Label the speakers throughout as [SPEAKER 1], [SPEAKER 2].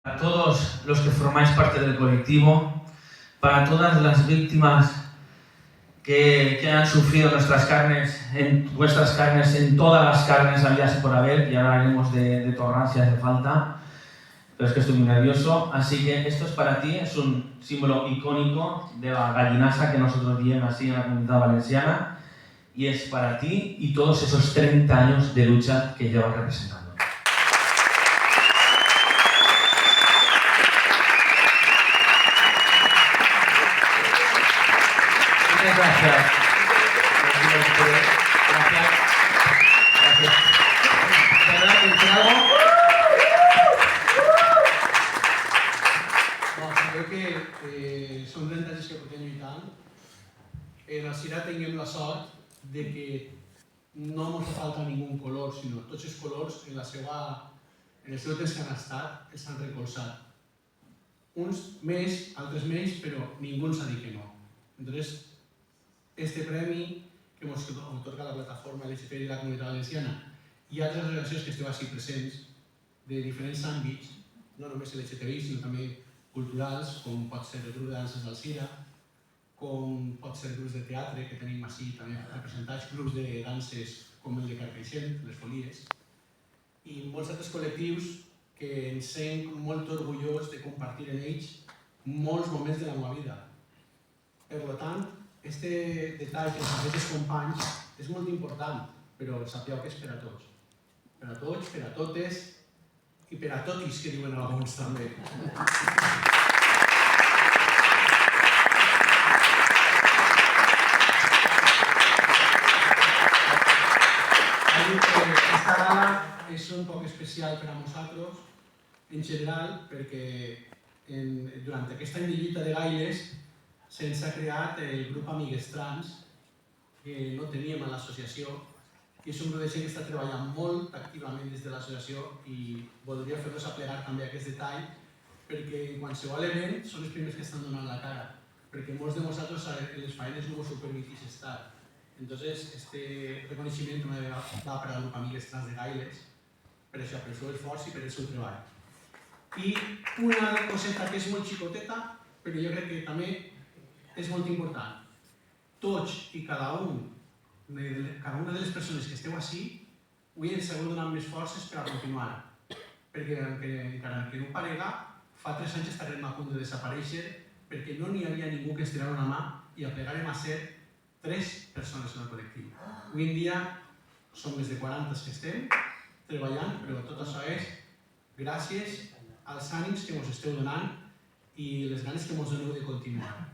[SPEAKER 1] Para todos los que formáis parte del colectivo, para todas las víctimas que han sufrido vuestras carnes, en todas las carnes habidas por haber, y ahora haremos de torrán si hace falta, pero es que estoy muy nervioso, así que esto es para ti, es un símbolo icónico de la gallinasa que nosotros llevamos así en la Comunitat Valenciana, y es para ti y todos esos 30 años de lucha que llevas representando. Muchas gracias. Gracias. ¿Verdad? ¿Dice algo?
[SPEAKER 2] Sabeu que són 30 anys que portem lluitant. En el CIRA tinguem la sort de que no ens fa falta ningú color, sinó tots els colors en el seu temps que han estat els han recolzat. Uns més, altres menys, però ningú ens ha dit que no. Entonces, este premi que ens otorga la plataforma LGTBI de la Comunitat Valenciana i altres organitzacions que esteu així presents de diferents àmbits, no només LGTBI, sinó també culturals, com pot ser el grup de danses del CIRA, com pot ser grups de teatre, que tenim així també representats, grups de danses com el de Carcaixent, les Folies, i molts altres col·lectius que ens sent molt orgullós de compartir en ells molts moments de la meva vida. Per tant, este detall que ens ha fet els companys és molt important, però sapeu que és per a tots. Per a tots, per a totes i per a totis, que diuen alguns també. Esta gala és un poc especial per a nosaltres, en general, perquè durant aquest any de lluita de Gailes se'ns ha creat el grup Amigues Trans, que no teníem a l'associació, i és un grup de gent que està treballant molt activament des de l'associació i voldria fer-los aplegar també aquest detall, perquè en qualsevol event són els primers que estan donant la cara, perquè molts de nosaltres en les feines no us ho permetís estar. Entonces, este reconeixement també va per al grup Amigues Trans de Gailes, per això, per el seu esforç i per el seu treball. I una coseta que és molt xicoteta, però jo crec que també és molt important. Tots i cada una de les persones que esteu així, avui ens heu donat més forces per a continuar. Perquè encara que no ho parega, fa 3 anys estarem a punt de desaparèixer perquè no n'hi havia ningú que ens tirara una mà i aplegarem a ser 3 persones en el col·lectiu. Avui en dia som més de 40 que estem treballant, però tot això és gràcies als ànims que ens esteu donant i les ganes que ens doneu de continuar.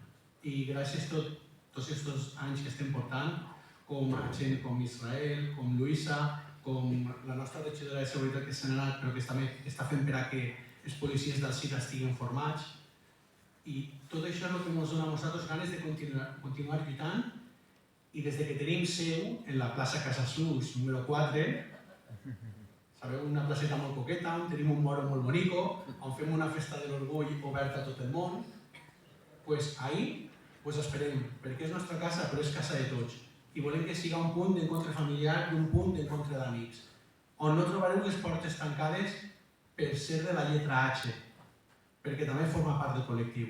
[SPEAKER 2] I gràcies a tots aquests anys que estem portant, com gent com Israel, com Luisa, com la nostra regidora de Seguretat que s'ha anat, però que també està fent per a que els policies del CIRA estiguin formats. I tot això és el que ens dona a nosaltres ganes de continuar lluitant, i des que tenim seu en la plaça Casasus número 4, sabeu, una placeta molt coqueta, on tenim un moro molt bonico, on fem una festa de l'orgull oberta a tot el món, doncs ahir us esperem, perquè és nostra casa, però és casa de tots. I volem que siga un punt d'encontre familiar i un punt d'encontre d'amics, on no trobareu les portes tancades per ser de la lletra H, perquè també forma part del col·lectiu.